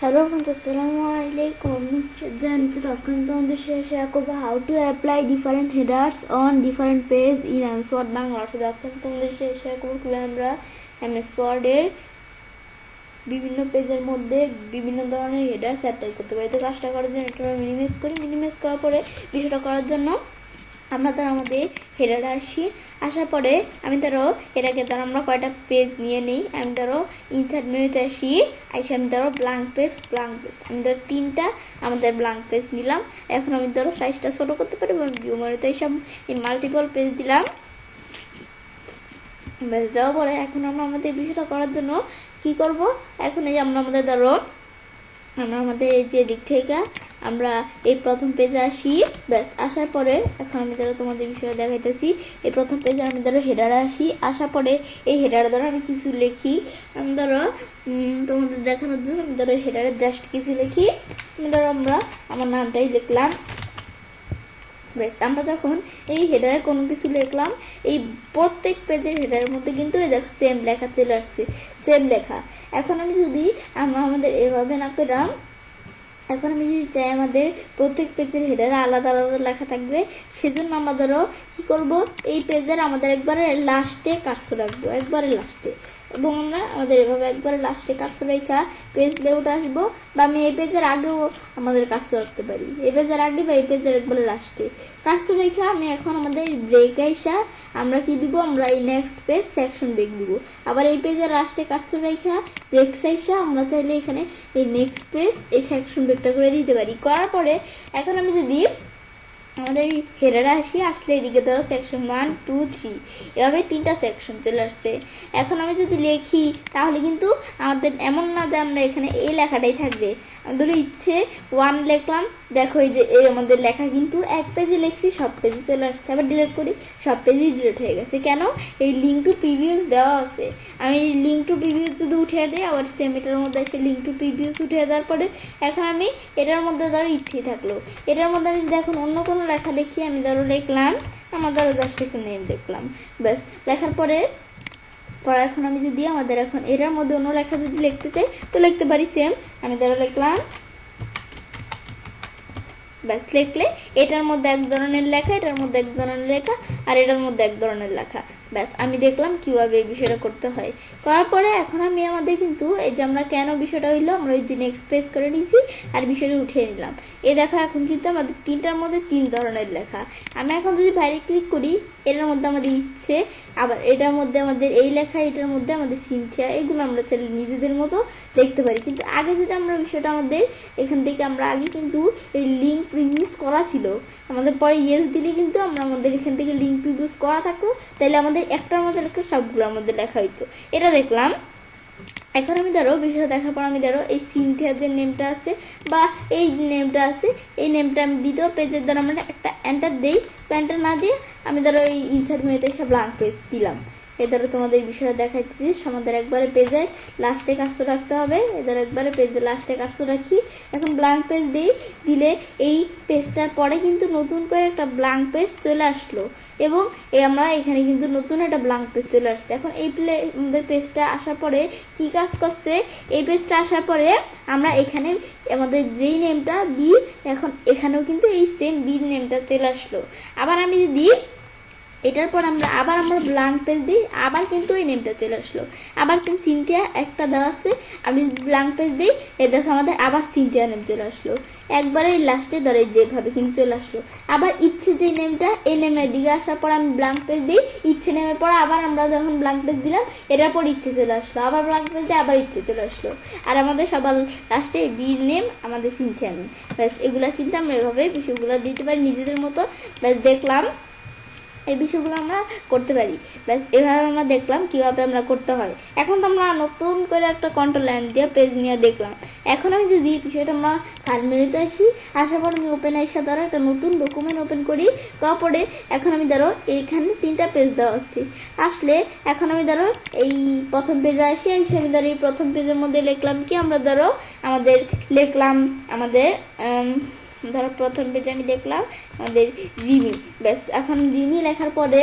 Hello friends, Assalamualaikum. Mr. Jan, আজকে আমি তোমাদের সাথে শেয়ার করবো how to apply different headers on different page in MS Word Bangla. অর্থাৎ আজকে আমি তোমাদের সাথে শেয়ার করবো কিভাবে আমরা MS Word এর বিভিন্ন পেজের মধ্যে বিভিন্ন ধরনের হেডার্স অ্যাপ্লাই করতে পারি। তো কাজটা করার জন্য এটা মিনিমাইজ করি। মিনিমাইজ করার পরে বিষয়টা করার জন্য আমরা ধরো আমাদের হেডারে আসার পরে আমি ধরো এটাকে ধরো আমরা কয়টা পেজ নিয়ে নিই। আমি ধরো ইনসার্ট মেনুতে আসি আমি ধরো ব্ল্যাঙ্ক পেজ আমি ধরো 3টা আমাদের ব্ল্যাঙ্ক পেজ নিলাম। এখন আমি ধরো সাইজটা ছোটো করতে পারি এবং ভিউ মেনুতে এইসব মাল্টিপল পেজ দিলাম। বেশ দেওয়ার পরে এখন আমরা আমাদের বিষয়টা করার জন্য কি করব, এখন এই যে আমরা আমাদের এই যে দিক থেকে আমরা এই প্রথম পেজে আসি। ব্যাস আসার পরে এখন আমি ধরো তোমাদের বিষয়ে দেখাইতেছি। এই প্রথম পেজে আমি ধরো হেডারে আসি, আসার পরে এই হেডারে ধরো আমি কিছু লিখি। আমি ধরো তোমাদের দেখানোর জন্য আমি ধরো হেডারে জাস্ট কিছু লিখি। আমি ধরো আমার নামটাই লিখলাম। বেশ আমরা যখন এই হেডারে কোনো কিছু লিখলাম, এই প্রত্যেক পেজের হেডারের মধ্যে কিন্তু এই দেখো সেম লেখা চলে আসছে, সেম লেখা। এখন আমি যদি আমাদের এভাবে না করলাম, এখন আমি যদি চাই আমাদের প্রত্যেক পেজের হেডারে আলাদা আলাদা লেখা থাকবে, সেজন্য আমাদেরও কি করব, এই পেজের আমাদের একবারে লাস্টে কার্সর রাখবো, একবারে লাস্টে। এবং আমরা আমাদের এভাবে একবারে লাস্টে কার্সর রেখা পেজ লেআউটে আসবো, বা আমি এই পেজের আগেও আমাদের কার্সর রাখতে পারি, এই পেজের আগে বা এই পেজের একবারে লাস্টে কার্সর রেখা। আমি এখন আমাদের ব্রেক আইসা আমরা কি দিব, আমরা এই নেক্সট পেজ সেকশন ব্রেক দিব। আবার এই পেজের লাস্টে কার্সর রেখা ব্রেক আইসা আমরা চাইলে এখানে এই নেক্সট পেজ এই সেকশন ব্রেকটা করে দিতে পারি। করার পরে এখন আমি যদি আমাদের হেডারে আসলে এদিকে ধরো সেকশন 1, 2, 3 এভাবে 3টা সেকশন চলে আসছে। এখন আমি যদি লিখি তাহলে কিন্তু আমাদের এমন না যে আমরা এখানে এই লেখাটাই থাকবে। আমাদের ইচ্ছে 1 লিখলাম, দেখো এই যে এই আমাদের লেখা কিন্তু এক পেজে লিখছি, সব পেজে চলে আসছে। আবার ডিলিট করি, সব পেজেই ডিলিট হয়ে গেছে। কেন? এই লিঙ্ক টু প্রিভিয়াস দেওয়া আছে। আমি লিঙ্ক টু প্রিভিয়াস যদি উঠিয়ে দিই, আবার সেম এটার মধ্যে এসে লিঙ্ক টু প্রিভিয়াস উঠিয়ে দেওয়ার পরে এখন আমি এটার মধ্যে ধরো ইচ্ছেই থাকলো, এটার মধ্যে আমি যদি এখন অন্য কোনো লেখা লিখি, আমি ধরো লিখলাম আমার ধরো জাস্ট একটু নেম লিখলাম। ব্যাস লেখার পরে এখন আমি যদি আমাদের এখন এটার মধ্যে অন্য লেখা যদি লিখতে চাই তো লিখতে পারি সেম। আমি ধরো লিখলাম, ব্যাস লিখলে এটার মধ্যে এক ধরনের লেখা, এটার মধ্যে এক ধরনের লেখা, আর এটার মধ্যে এক ধরনের লেখা। ব্যাস আমি দেখলাম কিভাবে এই বিষয়টা করতে হয়। করার পরে এখন আমি আমাদের কিন্তু এই যে আমরা কেন বিষয়টা হইলো, আমরা ওই যে নেক্সট পেজ করে নিয়েছি আর বিষয়টা উঠিয়ে নিলাম। এই দেখো এখন কিন্তু আমাদের 3টার মধ্যে 3 ধরনের লেখা। আমি এখন যদি বাইরে ক্লিক করি, এটার মধ্যে আমাদের ইচ্ছে, আবার এটার মধ্যে আমাদের এই লেখা, এটার মধ্যে আমাদের সিনথিয়া, এগুলো আমরা চাইলে নিজেদের মতো দেখতে পারি। কিন্তু আগে যদি আমরা বিষয়টা আমাদের এখান থেকে আমরা আগে কিন্তু এই লিঙ্ক প্রিভিউস করা ছিল, আমাদের পরে ইয়েস দিলে কিন্তু আমাদের এখান থেকে লিঙ্ক প্রিভিউস করা থাকতো, তাহলে আমাদের একটার মধ্যে লেখা সবগুলোর মধ্যে লেখা হইতো। এটা দেখলাম। এখন আমি ধরো বিষয়টা দেখার পর আমি ধরো এই সিনথিয়ার যে নেমটা আছে বা এই নেমটা আছে, এই নেমটা আমি দ্বিতীয় পেজের দ্বারা আমরা একটা এন্টার দিই। এন্টার না দিয়ে আমি ধরো এই ইনসার্ট মেনুতে এসে ব্ল্যাঙ্ক পেজ দিলাম। এদের তোমাদের বিষয়টা দেখাইতেছি। আমাদের একবারে পেজের লাস্টে কার্সর রাখতে হবে, এদের একবারে পেজের লাস্টে কার্সর রাখি। এখন ব্ল্যাঙ্ক পেজ দিলে এই পেজটার পরে কিন্তু নতুন করে একটা ব্ল্যাঙ্ক পেজ চলে আসলো, এবং আমরা এখানে কিন্তু নতুন একটা ব্ল্যাঙ্ক পেজ চলে আসছে। এখন এই আমাদের পেজটা আসার পরে কি কাজ করছে, এই পেজটা আসার পরে আমরা এখানে আমাদের যেই নেমটা বি, এখন এখানেও কিন্তু এই সেম বির নেমটা চলে আসলো। আবার আমি যদি এটার পর আমরা ব্ল্যাঙ্ক পেজ দিই, আবার কিন্তু এই নেমটা চলে আসলো। আবার সেম সিনথিয়া একটা দেওয়া আছে, আমি ব্ল্যাঙ্ক পেজ দিই, এ দেখো আমাদের আবার সিনথিয়া নেম চলে আসলো। একবারে লাস্টে ধরে যেভাবে কিন্তু চলে আসলো। আবার ইচ্ছে যে নেমটা, এই নেমের দিকে আসার পর আমি ব্ল্যাঙ্ক পেজ দিই, ইচ্ছে নেমের পর আবার আমরা যখন ব্ল্যাঙ্ক পেজ দিলাম, এটার পর ইচ্ছে চলে আসলো। আবার ব্ল্যাঙ্ক পেজ দিয়ে আবার ইচ্ছে চলে আসলো। আর আমাদের সবার লাস্টে বীর নেম, আমাদের সিনথিয়া নেম। ব্যাস এগুলা কিন্তু আমরা এভাবে বিষয়গুলো দিতে পারি নিজেদের মতো। ব্যাস দেখলাম এই বিষয়গুলো আমরা করতে পারি। ব্যাস এভাবে আমরা দেখলাম কিভাবে আমরা করতে হয়। এখন তো আমরা নতুন করে একটা কন্ট্রোল লাইন দিয়ে পেজ নিয়ে দেখলাম। এখন আমি যদি বিষয়টা আমরা ফাইল মেনুতে আসি, আসার পর আমি ওপেন আসার দ্বারা একটা নতুন ডকুমেন্ট ওপেন করি। তারপরে এখন আমি ধরো এইখানে 3টা পেজ দেওয়া আছে। আসলে এখন আমি ধরো এই প্রথম পেজে আসি, আমি ধরো এই প্রথম পেজের মধ্যে লিখলাম কি, আমরা ধরো লিখলাম আমাদের ধরো প্রথম পেজে আমি দেখলাম আমাদের রিমি। ব্যাস এখন রিমি লেখার পরে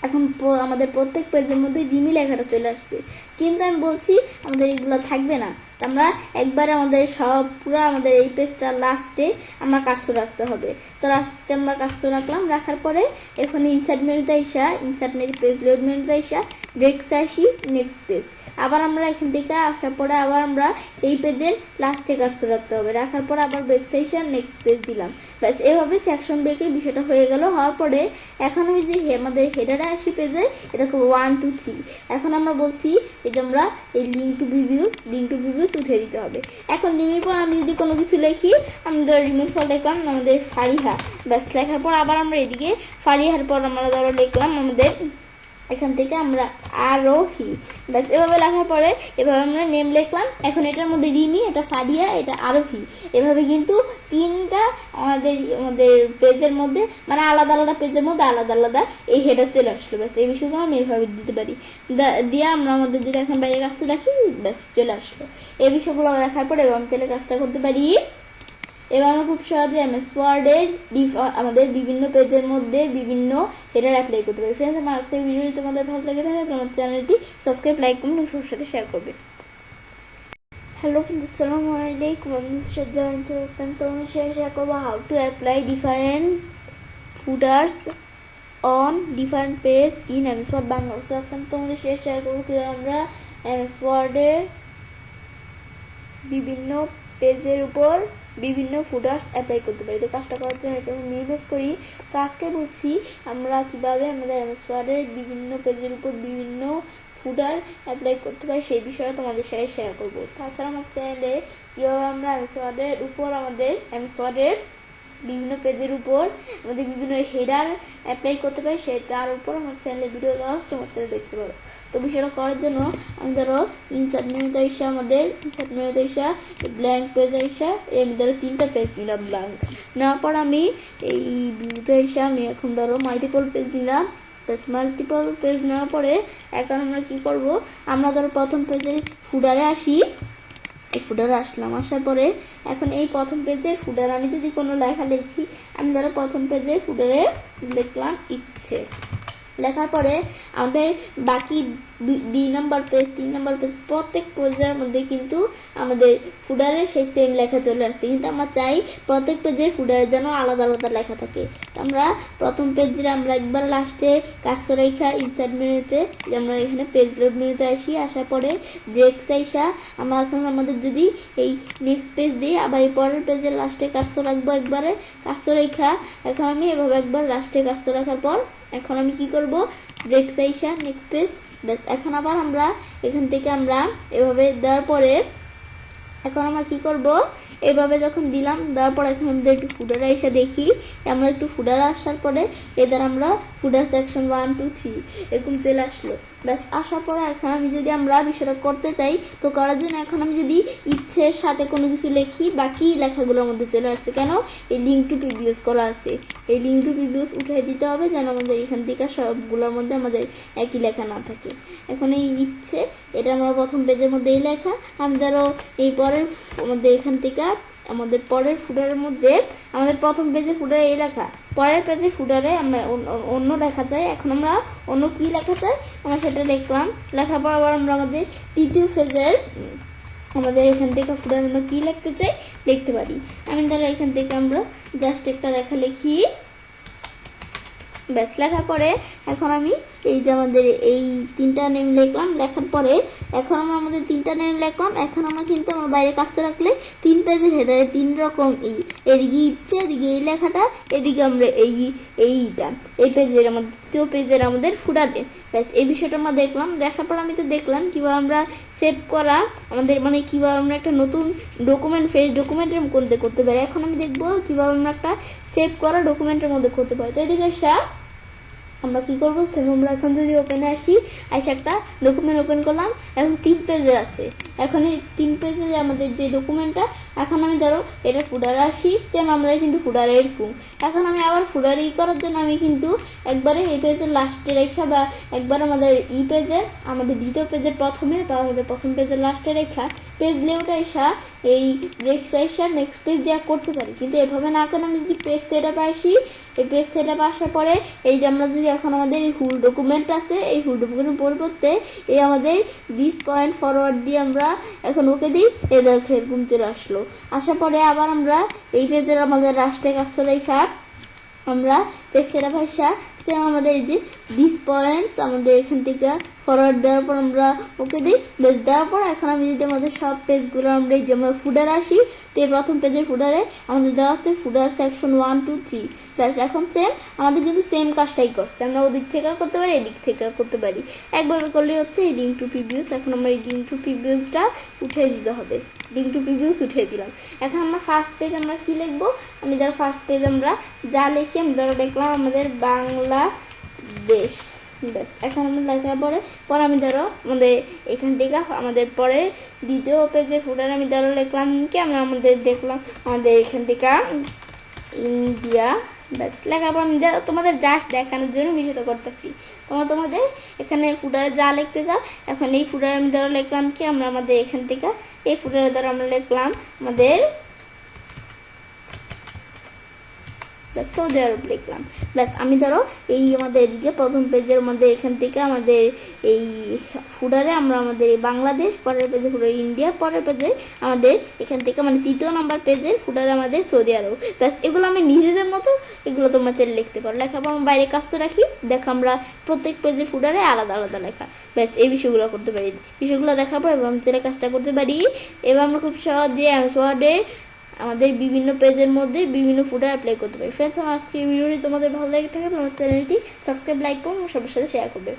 এখন আমাদের প্রত্যেক পেজের মধ্যে রিমি লেখাটা চলে আসছে। কিন্তু আমি বলছি আমাদের এগুলো থাকবে না, আমরা একবার আমাদের সব পুরো আমাদের এই পেজটা লাস্টে আমরা কার্সর রাখতে হবে। তো লাস্টে আমরা কার্সর রাখলাম, রাখার পরে এখন ইনসার্ট মেনুতে আইসা, ইনসার্ট মেনু পেজ লোড মেনুতে আইসা ব্রেকস আসি নেক্সট পেজ। আবার আমরা এখান থেকে আসার পরে আবার আমরা এই পেজের লাস্টে কার্সর রাখতে হবে, রাখার পরে আবার ব্রেকস আইসা নেক্সট পেজ দিলাম। ব্যাস এভাবে সেকশন ব্রেকের বিষয়টা হয়ে গেল। হওয়ার পরে এখন আমি যে আমাদের হেডারে আসি পেজে, এটা খুব 1 2 3। এখন আমরা বলছি এই যে আমরা এই লিঙ্ক টু প্রিভিউস উঠে দিতে হবে। এখন লিমির পর আমি যদি কোনো কিছু লিখি, আমি ধরো রিমুভ ফল লিখলাম আমাদের ফারিহা, ব্যাস লেখার পর আবার আমরা এদিকে ফারিহার পর আমরা ধরো লিখলাম আমাদের এখান থেকে আমরা আরোহী, ব্যাস এভাবে লেখার পরে এভাবে আমরা নেম লিখলাম। এখন এটার মধ্যে রিমি, এটা ফারিয়া, এটা আরোহী, এভাবে কিন্তু তিনটা আমাদের পেজের মধ্যে মানে আলাদা আলাদা পেজের মধ্যে আলাদা আলাদা এই হেডার চলে আসলো। ব্যাস এই বিষয়গুলো আমি এভাবে দিতে পারি, দিয়ে আমরা আমাদের যদি এখন বাইরে কাজটা রাখি, ব্যাস চলে আসলো। এই বিষয়গুলো দেখার পরে এবার আমি চলে কাজটা করতে পারি। এবার আমরা খুব সহজে এমএস ওয়ার্ডের আমাদের বিভিন্ন পেজের মধ্যে বিভিন্ন হেডার অ্যাপ্লাই করতে পারি। ফ্রেন্ডস, আমার আজকের ভিডিওটি তোমাদের ভালো লেগে থাকে তোমার চ্যানেলটি সাবস্ক্রাইব, লাইক, কমেন্ট এবং সবার সাথে শেয়ার করবে। হ্যালো ফ্রেন্ডস, আসসালামু আলাইকুম। আমি মিস্টার জয়েন চলছিলাম, তো আমি শেয়ার করবো how to apply different footers on different page in MS Word Bangla. আসলাম তোমাদের শেয়ার করবো কীভাবে আমরা এমএস ওয়ার্ডের বিভিন্ন পেজের উপর বিভিন্ন ফুটার্স অ্যাপ্লাই করতে পারি। তো কাজটা করার জন্য এটা আমি নির্বাচ করি। তো আজকে বলছি আমরা কিভাবে আমাদের এমএস ওয়ার্ডের বিভিন্ন পেজের উপর বিভিন্ন ফুটার অ্যাপ্লাই করতে পারি, সেই বিষয়ে তোমাদের সাথে শেয়ার করবো। তাছাড়া আমার চ্যানেলে কীভাবে আমরা এমএস ওয়ার্ডের উপর আমাদের এমএস ওয়ার্ডের বিভিন্ন পেজের উপর আমাদের বিভিন্ন হেডার অ্যাপ্লাই করতে পারি, তার উপর আমার চ্যানেলে ভিডিও দেওয়া আছে, তোমার চ্যানেলে দেখতে পারো। তো বিষয়টা করার জন্য আমি ধরো ইনসার্ট মেনুতে এসে আমাদের ইনসার্ট মেনুতে এসে ব্ল্যাঙ্ক পেজে এসে আমি ধরো 3টা পেজ নিলাম ব্ল্যাঙ্ক নেওয়ার পর আমি এই ভিউতে এসে আমি এখন ধরো মাল্টিপল পেজ নিলাম। মাল্টিপল পেজ নেওয়ার পরে এখন আমরা কি করব, আমরা ধরো প্রথম পেজের ফুডারে আসি, এই ফুডারে আসলাম, আসার পরে এখন এই প্রথম পেজের ফুডারে আমি যদি কোনো লেখা লিখি, আমি ধরো প্রথম পেজের ফুডারে লিখলাম ইচ্ছে, লেখার পরে আমাদের বাকি 2 নম্বর পেজ 3 নম্বর পেজ প্রত্যেক পেজের মধ্যে কিন্তু আমাদের ফুডারে সেই সেম লেখা চলে আসছে, কিন্তু আমরা চাই প্রত্যেক পেজে ফুডারের যেন আলাদা আলাদা লেখা থাকে। তো আমরা প্রথম পেজে আমরা একবার লাস্টে কার্সর রেখা ইনসার্ট মেনুতে আমরা এখানে পেজ লোড মেনুতে আসি, আসার পরে ব্রেকস আইসা আমরা এখন আমাদের যদি এই নেক্সট পেজ দিই, আবার এই পরের পেজের লাস্টে কার্সর রাখবো, একবারে কার্সর রেখা এখন আমি এভাবে একবার লাস্টে কার্সর রাখার পর এখন আমি কি করব, ব্রেকস আইসা নেক্সট পেজ, ব্যাস এখন আবার আমরা এখান থেকে আমরা এভাবে দেওয়ার পরে এখন আমরা কি করব, এভাবে যখন দিলাম দেওয়ার পর এখন আমাদের একটু ফুডারে এসে দেখি, আমরা একটু ফুডারে আসার পরে এদের আমরা ফুডার সেকশন 1 2 3 এরকম চলে আসলো। ব্যাস আসার পরে এখন আমি যদি আমরা বিষয়টা করতে চাই, তো করার জন্য এখন আমি যদি ইচ্ছের সাথে কোনো কিছু লিখি, বাকি লেখাগুলোর মধ্যে চলে আসছে, কেন এই লিঙ্ক টু প্রিভিউস করা আছে, এই লিঙ্ক টু প্রিভিউস উঠিয়ে দিতে হবে যেন আমাদের এখান থেকে সবগুলোর মধ্যে আমাদের একই লেখা না থাকে। এখন এই ইচ্ছে এটা আমরা প্রথম পেজের মধ্যে এই লেখা, আমি ধরো এই পরের আমাদের এখান থেকে আমাদের পরের ফুডারের মধ্যে আমাদের প্রথম পেজে ফুডারে এই লেখা, পরের পেজে ফুডারে আমরা অন্য লেখা চাই, এখন আমরা অন্য কি লেখা চাই আমরা সেটা লিখলাম, লেখার পর আবার আমরা আমাদের তৃতীয় পেজের আমাদের এখান থেকে ফুডার আমরা কি লিখতে চাই লিখতে পারি। আমি ধরো এখান থেকে আমরা জাস্ট একটা লেখা লিখি, ব্যাস লেখার পরে এখন আমি এই যে আমাদের এই 3টা নেম লিখলাম, লেখার পরে এখন আমরা আমাদের 3টা নেম লিখলাম, এখন আমরা কিন্তু আমার বাইরে কাছে রাখলে 3 পেজের হেডারে 3 রকম এদিকে ইচ্ছে, এদিকে এই লেখাটা, এদিকে আমরা এইটা এই পেজের আমাদের দ্বিতীয় পেজের আমাদের ফুডারে, ব্যাস এই বিষয়টা আমরা দেখলাম। দেখার পর আমি তো দেখলাম কিভাবে আমরা সেভ করা আমাদের মানে কিভাবে আমরা একটা নতুন ডকুমেন্ট ফ্রেশ ডকুমেন্টের মধ্যে করতে পারি। এখন আমি দেখবো কিভাবে আমরা একটা সেভ করা ডকুমেন্টের মধ্যে করতে পারি। তো এদিকে আমরা কি করবো, সেভ আমরা এখন যদি ওপেনে আসি, একটা ডকুমেন্ট ওপেন করলাম, এখন 3 পেজে আছে, এখন এই 3 পেজে আমাদের যে ডকুমেন্টটা, এখন আমি ধরো এটা ফুডারে আসি, সেম আমাদের কিন্তু ফুডারে এরকম, এখন আমি আবার ফুডারে করার জন্য আমি কিন্তু একবারে এই পেজের লাস্টে রেখা বা একবার আমাদের পেজে আমাদের দ্বিতীয় পেজের প্রথমে বা আমাদের প্রথম পেজের লাস্টে রেখা পেজ লেআউট আইসা এই ব্রেকস আইসা নেক্সট পেজ দেওয়া করতে পারি, কিন্তু এভাবে না করে আমি যদি পেজ সেটআপে আসি, এই পেজ সেটআপে আসার পরে এই যে আমরা যদি যে এখন আমাদের এই ফুল ডকুমেন্ট আছে, এই ফুল ডকুমেন্টের পরিবর্তে এই আমাদের দিস পয়েন্ট ফরওয়ার্ড দিয়ে আমরা এখন ওকে দিই, এ দেখো এরকম চলে আসলো। আসার পরে আবার আমরা এই পেজের আমাদের রাষ্ট্রে কাছে রেখা আমরা পেজের ভাষা সেম আমাদের এই যে দিস পয়েন্টস আমাদের এখান থেকে ফরওয়ার্ড দেওয়ার পর আমরা ওকে দিই, বেশ দেওয়ার পর এখন আমি যদি আমাদের সব পেজগুলো আমরা এই যেমন ফুডার আসি, তো এই প্রথম পেজের ফুডারে আমাদের দেওয়া আছে ফুডার সেকশন 1 2 3। ব্যাস এখন সেম আমাদের কিন্তু সেম কাজটাই করছে, আমরা ওদিক থেকে করতে পারি এদিক থেকে করতে পারি, একভাবে করলে হচ্ছে এই লিঙ্ক টু প্রিভিউস। এখন আমরা এই লিঙ্ক টু প্রিভিউসটা উঠিয়ে দিতে হবে, লিঙ্ক টু প্রিভিউস উঠিয়ে দিলাম। এখন আমরা ফার্স্ট পেজ আমরা কি লিখবো, আমি ধরো ফার্স্ট পেজ আমরা যা লিখি আমি ধরো দেখলাম আমাদের বাংলাদেশ। ব্যাস এখন আমরা লেখার পরে আমি ধরো আমাদের এখান থেকে আমাদের পরে দ্বিতীয় পেজের ফুটার আমি ধরো লিখলাম কি আমরা আমাদের দেখলাম আমাদের এখান থেকে ইন্ডিয়া। ব্যাস লেখার পর আমি তোমাদের জাস্ট দেখানোর জন্য বিষয়টা করতেছি, তোমাদের এখানে ফুটারে যা লিখতে চাও এখন এই ফুটারে আমি ধরো লিখলাম কি আমরা আমাদের এখান থেকে এই ফুটারে ধরো আমরা লিখলাম আমাদের সৌদি আরব লিখলাম। ব্যাস আমি ধরো এই আমাদের এদিকে প্রথম পেজের মধ্যে এখান থেকে আমাদের এই ফুডারে আমরা আমাদের বাংলাদেশ, পরের পেজে ফুডারে ইন্ডিয়া, পরের পেজে আমাদের এখান থেকে মানে তৃতীয় নাম্বার পেজের ফুডারে আমাদের সৌদি আরব। ব্যাস এগুলো আমি নিজেদের মতো এগুলো তোমরা চাইলে লিখতে পারো। লেখার পর আমরা বাইরে কাজটা রাখি, দেখো আমরা প্রত্যেক পেজের ফুডারে আলাদা আলাদা লেখা। ব্যাস এই বিষয়গুলো করতে পারি, বিষয়গুলো দেখার পর এবার আমি চাইলে কাজটা করতে পারি। এবার আমরা খুব সহজে ওয়ার্ডে আমাদের বিভিন্ন পেজের মধ্যে বিভিন্ন ফুটার অ্যাপ্লাই করতে পারি। ফ্রেন্ডস, আমার আজকে ভিডিওটি তোমাদের ভালো লেগে থাকে তোমার চ্যানেলটি সাবস্ক্রাইব, লাইক করুন, সবার সাথে শেয়ার করবে।